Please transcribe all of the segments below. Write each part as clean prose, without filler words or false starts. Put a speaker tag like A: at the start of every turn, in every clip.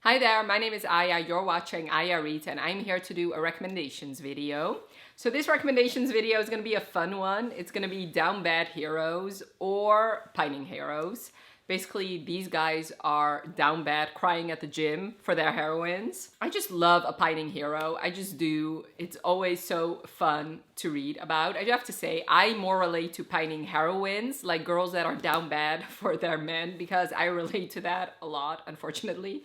A: Hi there, my name is Aya, you're watching Aya Reads, and I'm here to do a recommendations video. So this recommendations video is going to be a fun one. It's going to be down bad heroes or pining heroes. Basically, these guys are down bad, crying at the gym for their heroines. I just love a pining hero. I just do. It's always so fun to read about. I do have to say, I more relate to pining heroines, like girls that are down bad for their men, because I relate to that a lot, unfortunately.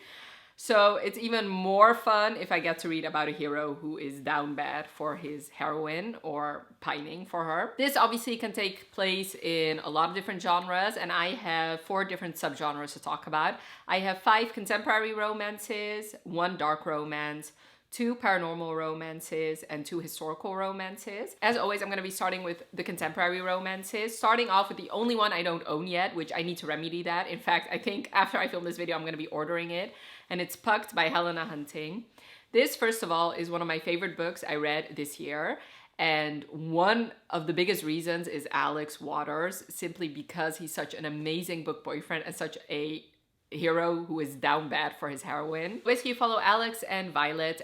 A: So it's even more fun if I get to read about a hero who is down bad for his heroine or pining for her. This obviously can take place in a lot of different genres, and I have 4 different subgenres to talk about. I have 5 contemporary romances, 1 dark romance, 2 paranormal romances, and 2 historical romances. As always, I'm going to be starting with the contemporary romances, starting off with the only one I don't own yet, which I need to remedy that. In fact, I think after I film this video, I'm going to be ordering it, and it's Pucked by Helena Hunting. This, first of all, is one of my favorite books I read this year, and one of the biggest reasons is Alex Waters, simply because he's such an amazing book boyfriend and such a hero who is down bad for his heroine. Basically, you follow Alex and Violet,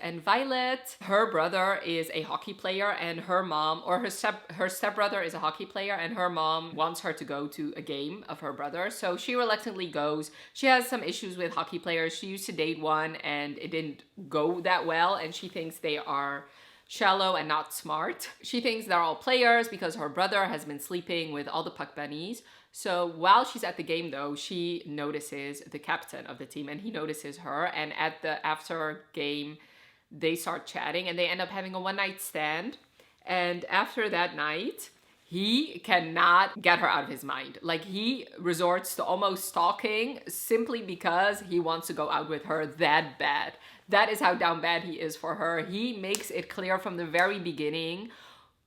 A: her brother is a hockey player, and her mom, or her stepbrother is a hockey player, and her mom wants her to go to a game of her brother, so she reluctantly goes. She has some issues with hockey players. She used to date one and it didn't go that well, and she thinks they are shallow and not smart. She thinks they're all players because her brother has been sleeping with all the puck bunnies. So while she's at the game though, she notices the captain of the team, and he notices her, and at the after game they start chatting and they end up having a one-night stand. And after that night, he cannot get her out of his mind. Like, he resorts to almost stalking simply because he wants to go out with her that bad. That is how down bad he is for her. He makes it clear from the very beginning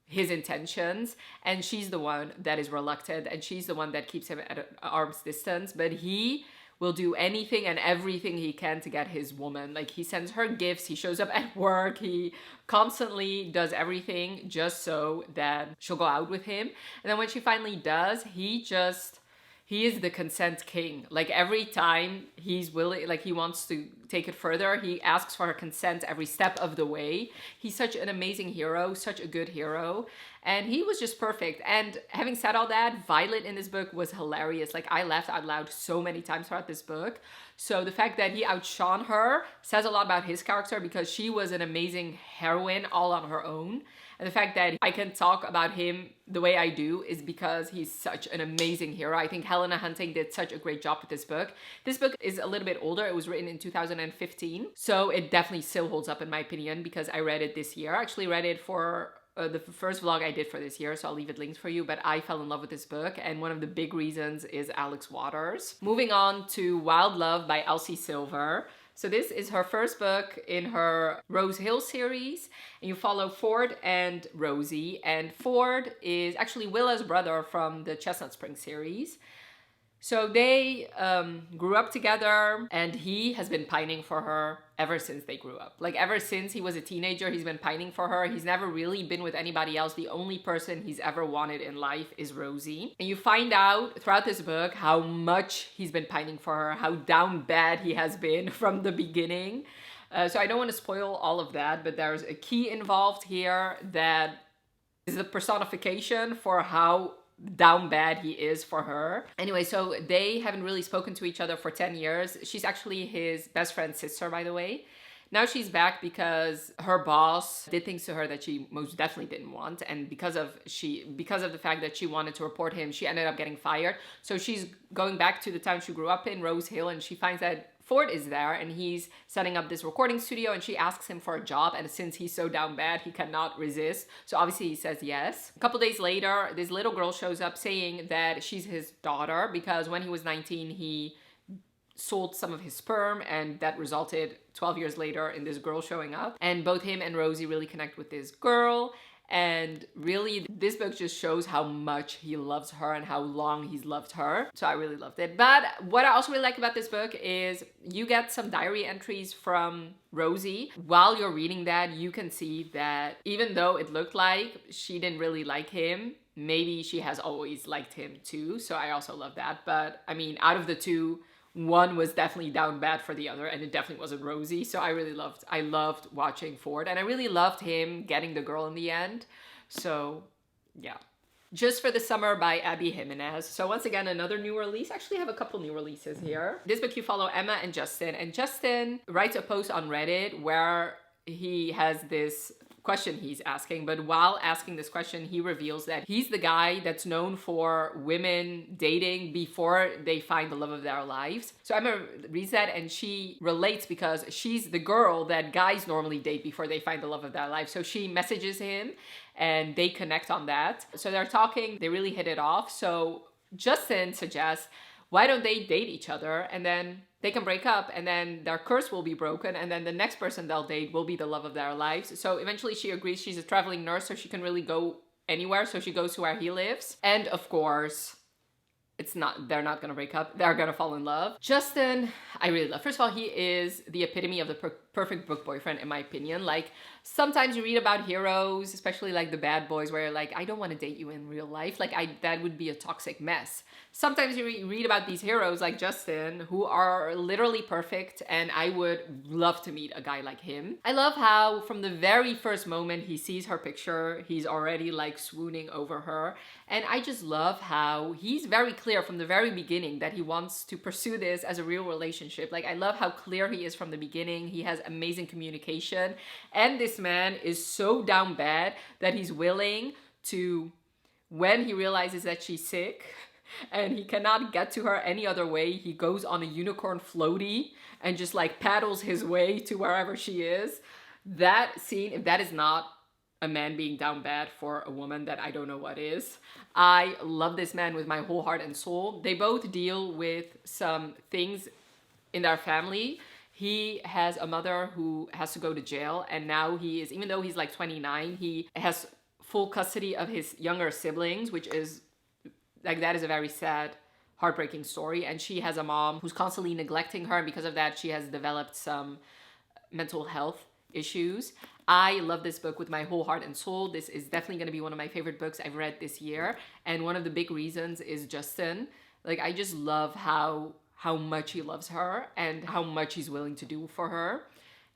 A: his intentions, and she's the one that is reluctant, and she's the one that keeps him at arm's distance, but he will do anything and everything he can to get his woman. Like, he sends her gifts, he shows up at work, he constantly does everything just so that she'll go out with him. And then when she finally does, he is the consent king. Like, every time he's willing, like, he wants to take it further, he asks for her consent every step of the way. He's such an amazing hero, such a good hero, and he was just perfect. And having said all that, Violet in this book was hilarious. Like, I laughed out loud so many times throughout this book. So the fact that he outshone her says a lot about his character, because she was an amazing heroine all on her own. And the fact that I can talk about him the way I do is because he's such an amazing hero. I think Helena Hunting did such a great job with this book. This book is a little bit older. It was written in 2015. So it definitely still holds up in my opinion, because I read it this year. I actually read it for the first vlog I did for this year, so I'll leave it linked for you, but I fell in love with this book, and one of the big reasons is Alex Waters. Moving on to Wild Love by Elsie Silver. So this is her first book in her Rose Hill series, and you follow Ford and Rosie, and Ford is actually Willa's brother from the Chestnut Spring series. So they grew up together, and he has been pining for her ever since they grew up. Like, ever since he was a teenager, he's been pining for her. He's never really been with anybody else. The only person he's ever wanted in life is Rosie. And you find out throughout this book how much he's been pining for her, how down bad he has been from the beginning. So I don't want to spoil all of that, but there's a key involved here that is the personification for how down bad he is for her. Anyway, so they haven't really spoken to each other for 10 years. She's actually his best friend's sister, by the way. Now she's back because her boss did things to her that she most definitely didn't want, and because of the fact that she wanted to report him, she ended up getting fired. So she's going back to the town she grew up in, Rose Hill, and she finds that Ford is there, and he's setting up this recording studio, and she asks him for a job, and since he's so down bad, he cannot resist. So obviously he says yes. A couple days later, this little girl shows up saying that she's his daughter, because when he was 19, he sold some of his sperm, and that resulted 12 years later in this girl showing up. And both him and Rosie really connect with this girl. And really, this book just shows how much he loves her and how long he's loved her. So I really loved it. But what I also really like about this book is you get some diary entries from Rosie. While you're reading that, you can see that even though it looked like she didn't really like him, maybe she has always liked him too. So I also love that. But I mean, out of the two, one was definitely down bad for the other, and it definitely wasn't rosy. So I loved watching Ford, and I really loved him getting the girl in the end. So yeah. Just for the Summer by Abby Jimenez. So once again, another new release. Actually, I have a couple new releases here. This book, you follow Emma and Justin writes a post on Reddit where he has this question he's asking, but while asking this question, he reveals that he's the guy that's known for women dating before they find the love of their lives. So Emma reads that and she relates because she's the girl that guys normally date before they find the love of their life. So she messages him and they connect on that. So they're talking, they really hit it off. So Justin suggests, why don't they date each other and then they can break up and then their curse will be broken and then the next person they'll date will be the love of their lives. So eventually she agrees. She's a traveling nurse, so she can really go anywhere. So she goes to where he lives. And of course, they're not gonna break up. They're gonna fall in love. Justin, I really love. First of all, he is the epitome of the perfect book boyfriend, in my opinion. Like, sometimes you read about heroes, especially like the bad boys, where you're like, I don't want to date you in real life. Like, that would be a toxic mess. Sometimes you read about these heroes like Justin, who are literally perfect, and I would love to meet a guy like him. I love how from the very first moment he sees her picture, he's already like swooning over her. And I just love how he's very clear from the very beginning that he wants to pursue this as a real relationship. Like, I love how clear he is from the beginning. He has amazing communication. And this man is so down bad that he's willing to, when he realizes that she's sick and he cannot get to her any other way, he goes on a unicorn floaty and just like paddles his way to wherever she is. That scene, if that is not a man being down bad for a woman, that I don't know what is. I love this man with my whole heart and soul. They both deal with some things in their family. He has a mother who has to go to jail, and now he is, even though he's like 29, he has full custody of his younger siblings, which is like, that is a very sad, heartbreaking story. And she has a mom who's constantly neglecting her, and because of that she has developed some mental health issues. I love this book with my whole heart and soul. This is definitely going to be one of my favorite books I've read this year, and one of the big reasons is Justin. Like, I just love how much he loves her and how much he's willing to do for her,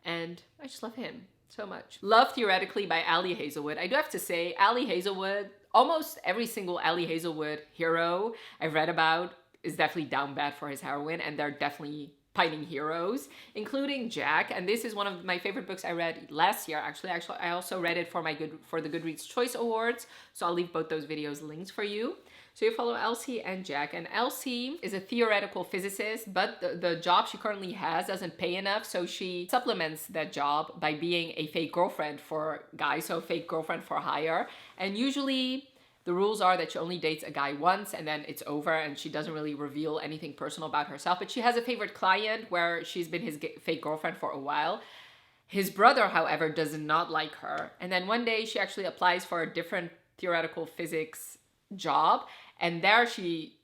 A: and I just love him so much. Love Theoretically by Ali Hazelwood. I do have to say, Ali Hazelwood, almost every single Ali Hazelwood hero I've read about is definitely down bad for his heroine, and they're definitely pining heroes, including Jack. And this is one of my favorite books I read last year. Actually, I also read it for the Goodreads Choice Awards, so I'll leave both those videos linked for you. So you follow Elsie and Jack, and Elsie is a theoretical physicist, but the job she currently has doesn't pay enough, so she supplements that job by being a fake girlfriend for guys, so fake girlfriend for hire. And usually the rules are that she only dates a guy once and then it's over, and she doesn't really reveal anything personal about herself. But she has a favorite client where she's been his fake girlfriend for a while. His brother, however, does not like her. And then one day she actually applies for a different theoretical physics job, and there she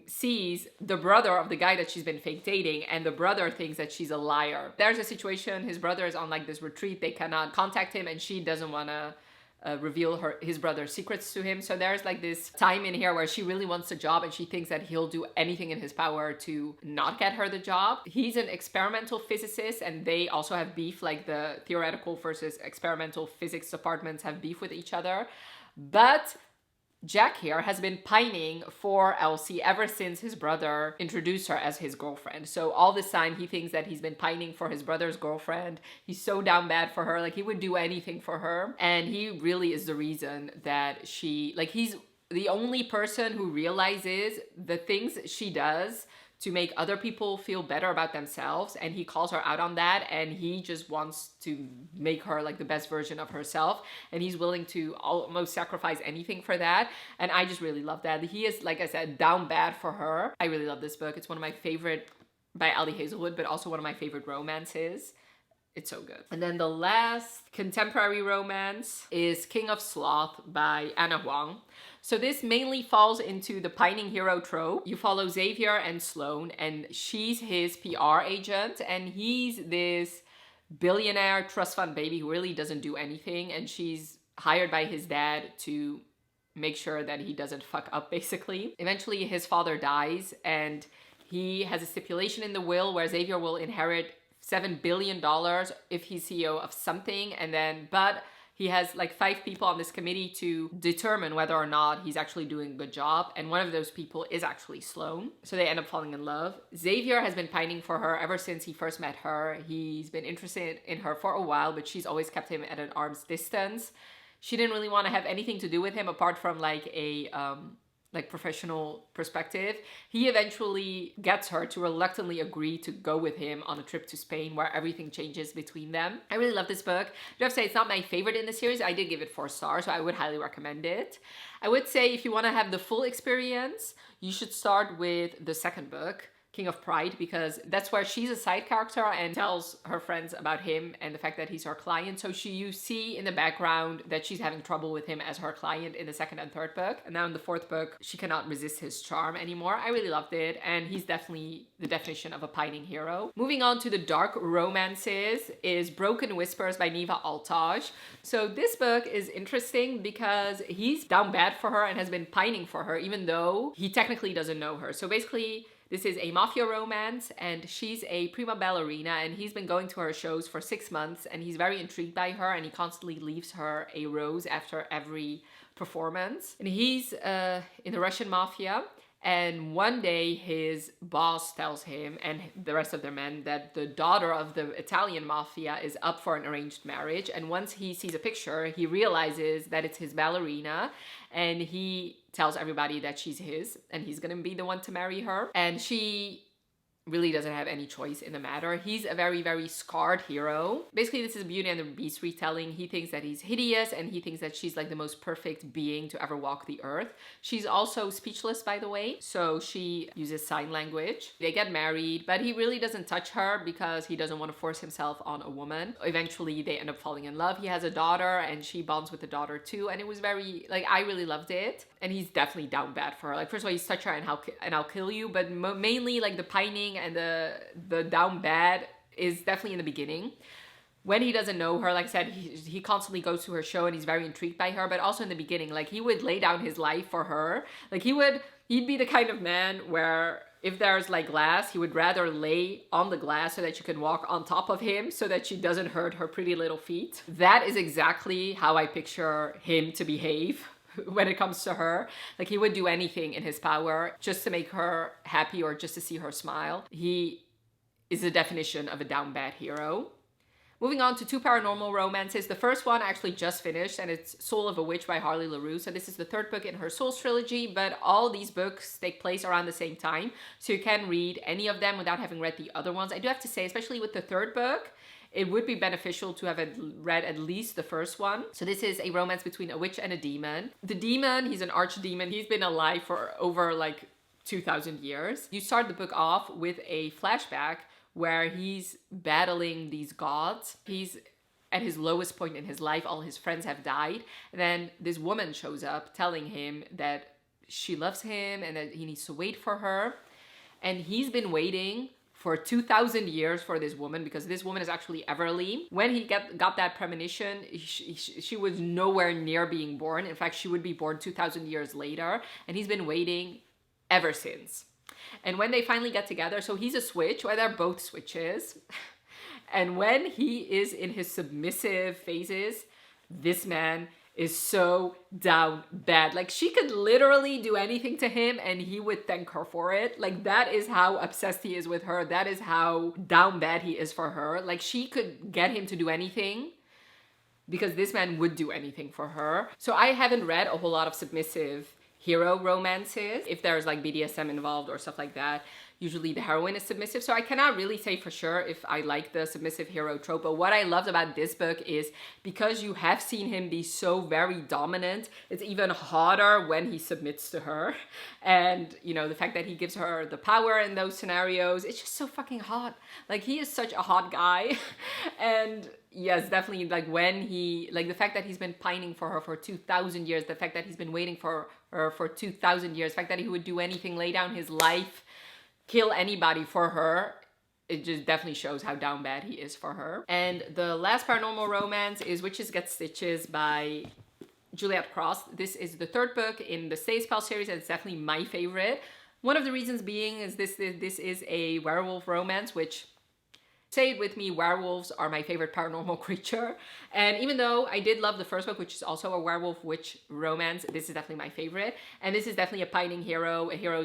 A: sees the brother of the guy that she's been fake dating, and the brother thinks that she's a liar. There's a situation, his brother is on like this retreat, they cannot contact him, and she doesn't want to reveal his brother's secrets to him. So there's like this time in here where she really wants the job, and she thinks that he'll do anything in his power to not get her the job. He's an experimental physicist, and they also have beef, like the theoretical versus experimental physics departments have beef with each other. But Jack here has been pining for Elsie ever since his brother introduced her as his girlfriend. So all this time he thinks that he's been pining for his brother's girlfriend. He's so down bad for her. Like, he would do anything for her. And he really is the reason that he's the only person who realizes the things she does to make other people feel better about themselves, and he calls her out on that, and he just wants to make her like the best version of herself, and he's willing to almost sacrifice anything for that. And I just really love that. He is, like I said, down bad for her. I really love this book. It's one of my favorite by Ali Hazelwood, but also one of my favorite romances. It's so good. And then the last contemporary romance is King of Sloth by Anna Huang. So this mainly falls into the pining hero trope. You follow Xavier and Sloane, and she's his PR agent, and he's this billionaire trust fund baby who really doesn't do anything, and she's hired by his dad to make sure that he doesn't fuck up, basically. Eventually his father dies, and He has a stipulation in the will where Xavier will inherit $7 billion if he's CEO of something, but he has like 5 people on this committee to determine whether or not he's actually doing a good job. And one of those people is actually Sloane. So they end up falling in love. Xavier has been pining for her ever since he first met her. He's been interested in her for a while, but she's always kept him at an arm's distance. She didn't really want to have anything to do with him apart from like a professional perspective. He eventually gets her to reluctantly agree to go with him on a trip to Spain where everything changes between them. I really love this book. I do have to say it's not my favorite in the series. I did give it 4 stars, so I would highly recommend it. I would say if you want to have the full experience, you should start with the second book, King of Pride, because that's where she's a side character and tells her friends about him and the fact that he's her client. So you see in the background that she's having trouble with him as her client in the second and third book. And now in the fourth book, she cannot resist his charm anymore. I really loved it. And he's definitely the definition of a pining hero. Moving on to the dark romances is Broken Whispers by Neva Altaj. So this book is interesting because he's down bad for her and has been pining for her, even though he technically doesn't know her. So basically, this is a mafia romance, and she's a prima ballerina, and he's been going to her shows for 6 months, and he's very intrigued by her, and he constantly leaves her a rose after every performance. And he's in the Russian mafia, and one day his boss tells him and the rest of their men that the daughter of the Italian mafia is up for an arranged marriage. And once he sees a picture, he realizes that it's his ballerina, and he tells everybody that she's his and he's gonna be the one to marry her. And she really doesn't have any choice in the matter. He's a very, very scarred hero. Basically, this is Beauty and the Beast retelling. He thinks that he's hideous, and he thinks that she's like the most perfect being to ever walk the earth. She's also speechless, by the way, so she uses sign language. They get married, but he really doesn't touch her because he doesn't want to force himself on a woman. Eventually, they end up falling in love. He has a daughter, and she bonds with the daughter too, and it was very, like, I really loved it. And he's definitely down bad for her. Like, first of all, he's touch her and I'll kill you, but mainly like the pining and the down bad is definitely in the beginning. When he doesn't know her, like I said, he constantly goes to her show and he's very intrigued by her, but also in the beginning, like he would lay down his life for her. Like he'd be the kind of man where if there's like glass, he would rather lay on the glass so that she can walk on top of him so that she doesn't hurt her pretty little feet. That is exactly how I picture him to behave when it comes to her. Like he would do anything in his power just to make her happy or just to see her smile. He is the definition of a down bad hero. Moving on to 2 paranormal romances. The first one I actually just finished, and it's Soul of a Witch by Harley LaRue. So this is the 3rd book in her Souls trilogy, but all these books take place around the same time. So you can read any of them without having read the other ones. I do have to say, especially with the 3rd book, it would be beneficial to have read at least the first one. So this is a romance between a witch and a demon. The demon, he's an archdemon. He's been alive for over like 2,000 years. You start the book off with a flashback where he's battling these gods. He's at his lowest point in his life. All his friends have died. And then this woman shows up telling him that she loves him and that he needs to wait for her. And he's been waiting for 2,000 years for this woman, because this woman is actually Everly. When he got that premonition, she was nowhere near being born. In fact, she would be born 2,000 years later, and he's been waiting ever since. And when they finally get together, so he's a switch, well, they're both switches. And when he is in his submissive phases, this man is so down bad. Like she could literally do anything to him and he would thank her for it. Like that is how obsessed he is with her. That is how down bad he is for her. Like she could get him to do anything because this man would do anything for her. So I haven't read a whole lot of submissive hero romances. If there's like BDSM involved or stuff like that, usually the heroine is submissive. So I cannot really say for sure if I like the submissive hero trope. But what I loved about this book is because you have seen him be so very dominant, it's even hotter when he submits to her. And, you know, the fact that he gives her the power in those scenarios, it's just so fucking hot. Like, he is such a hot guy. And yes, definitely, like, when he, like, the fact that he's been pining for her for 2,000 years, the fact that he's been waiting for her for 2,000 years, the fact that he would do anything, lay down his life, kill anybody for her, it just definitely shows how down bad he is for her. And the last paranormal romance is Witches Get Stitches by Juliet Cross. This is the 3rd book in the Stay Spell series, and it's definitely my favorite. One of the reasons being is this is a werewolf romance, which, say it with me, werewolves are my favorite paranormal creature. And even though I did love the first book, which is also a werewolf witch romance, this is definitely my favorite. And this is definitely a pining hero, a hero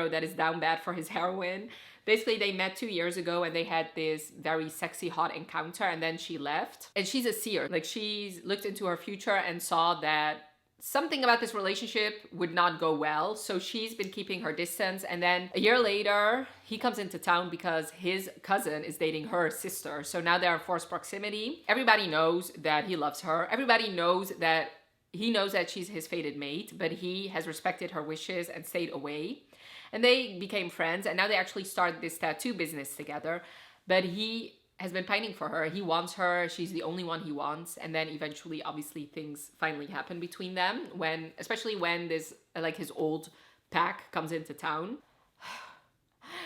A: that is down bad for his heroine. Basically, they met 2 years ago and they had this very sexy, hot encounter, and then she left. And she's a seer. Like, she's looked into her future and saw that something about this relationship would not go well, so she's been keeping her distance. And then a year later, he comes into town because his cousin is dating her sister. So now they're in forced proximity. Everybody knows that he loves her. Everybody knows that he knows that she's his fated mate, but he has respected her wishes and stayed away. And they became friends, and now they actually started this tattoo business together. But he has been pining for her. He wants her. She's the only one he wants. And then eventually, obviously, things finally happen between them, especially when this, like, his old pack comes into town.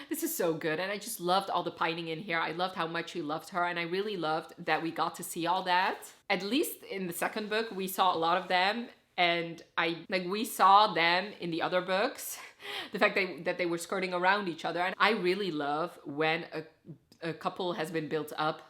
A: This is so good. And I just loved all the pining in here. I loved how much he loved her. And I really loved that we got to see all that. At least in the second book, we saw a lot of them. And we saw them in the other books. The fact that they were skirting around each other. And I really love when a couple has been built up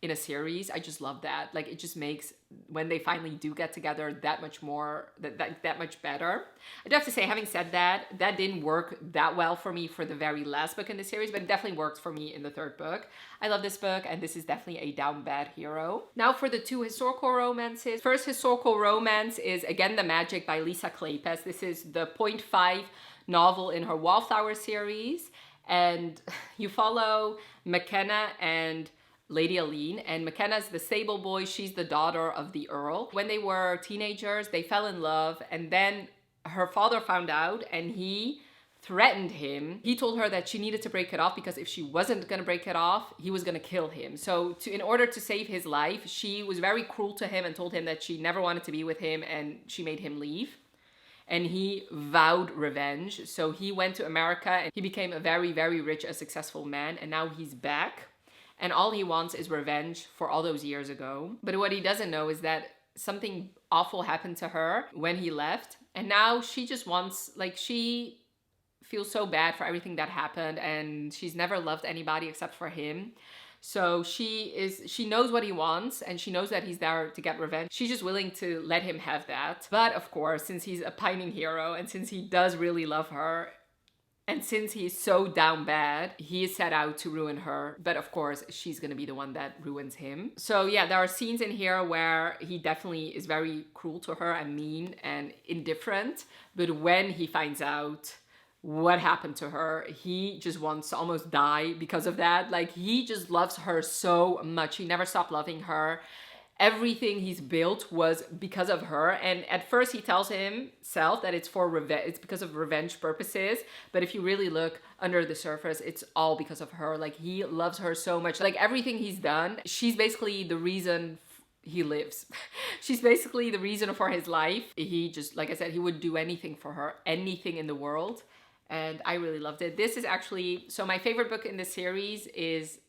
A: in a series. I just love that. Like, it just makes when they finally do get together that much more, that much better. I do have to say, having said that, that didn't work that well for me for the very last book in the series, but it definitely worked for me in the third book. I love this book, and this is definitely a down bad hero. Now for the two historical romances. First historical romance is Again the Magic by Lisa Kleypas. This is the 0.5 novel in her Wallflower series. And you follow McKenna and Lady Aline, and McKenna's the stable boy. She's the daughter of the Earl. When they were teenagers, they fell in love, and then her father found out and he threatened him. He told her that she needed to break it off because if she wasn't gonna break it off, he was gonna kill him. So in order to save his life, she was very cruel to him and told him that she never wanted to be with him, and she made him leave. And he vowed revenge. So he went to America and he became a very, very rich and successful man. And now he's back. And all he wants is revenge for all those years ago. But what he doesn't know is that something awful happened to her when he left. And now she just wants, like, she feels so bad for everything that happened. And she's never loved anybody except for him. So she knows what he wants, and she knows that he's there to get revenge. She's just willing to let him have that. But of course, since he's a pining hero, and since he does really love her, and since he's so down bad, he is set out to ruin her. But of course, she's gonna be the one that ruins him. So yeah, there are scenes in here where he definitely is very cruel to her and mean and indifferent. But when he finds out what happened to her, he just wants to almost die because of that. Like, he just loves her so much. He never stopped loving her. Everything he's built was because of her. And at first he tells himself that it's for revenge, it's because of revenge purposes. But if you really look under the surface, it's all because of her. Like, he loves her so much. Like, everything he's done, she's basically the reason he lives. She's basically the reason for his life. He just, like I said, he would do anything for her, anything in the world. And I really loved it. This is actually, so my favorite book in the series is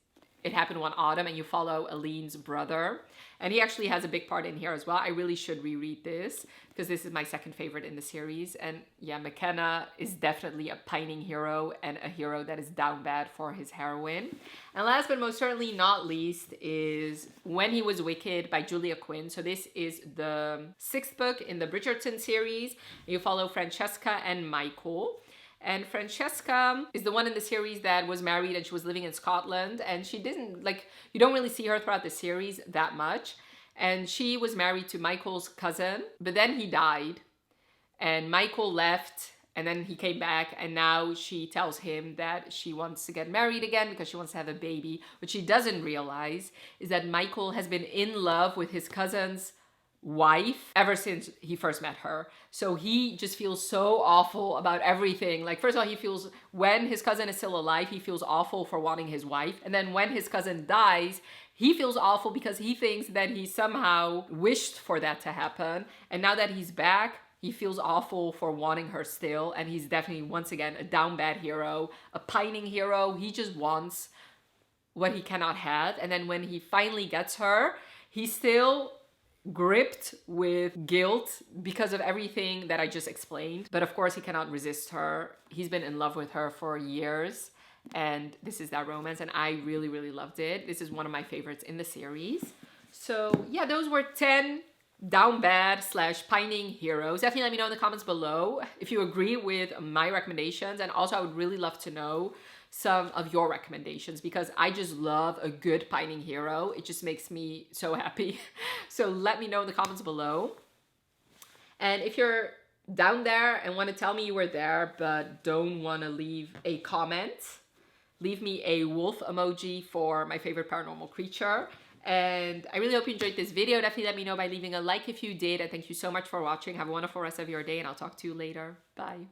A: It Happened One Autumn, and you follow Aline's brother. And he actually has a big part in here as well. I really should reread this because this is my second favorite in the series. And yeah, McKenna is definitely a pining hero and a hero that is down bad for his heroine. And last but most certainly not least is When He Was Wicked by Julia Quinn. So this is the 6th book in the Bridgerton series. You follow Francesca and Michael. And Francesca is the one in the series that was married and she was living in Scotland. And she didn't, like, you don't really see her throughout the series that much. And she was married to Michael's cousin, but then he died. And Michael left, and then he came back. And now she tells him that she wants to get married again because she wants to have a baby. What she doesn't realize is that Michael has been in love with his cousin's wife ever since he first met her. So he just feels so awful about everything. Like, first of all, he feels, when his cousin is still alive, he feels awful for wanting his wife. And then when his cousin dies, he feels awful because he thinks that he somehow wished for that to happen. And now that he's back, he feels awful for wanting her still. And he's definitely, once again, a down bad hero, a pining hero. He just wants what he cannot have. And then when he finally gets her, he still gripped with guilt because of everything that I just explained. But of course, he cannot resist her. He's been in love with her for years. And this is that romance. And I really, really loved it. This is one of my favorites in the series. So yeah, those were 10 down bad / pining heroes. Definitely let me know in the comments below if you agree with my recommendations. And also I would really love to know some of your recommendations because I just love a good pining hero. It just makes me so happy. So let me know in the comments below. And if you're down there and want to tell me you were there but don't want to leave a comment, leave me a wolf emoji for my favorite paranormal creature. And I really hope you enjoyed this video. Definitely let me know by leaving a like if you did. And thank you so much for watching. Have a wonderful rest of your day and I'll talk to you later. Bye.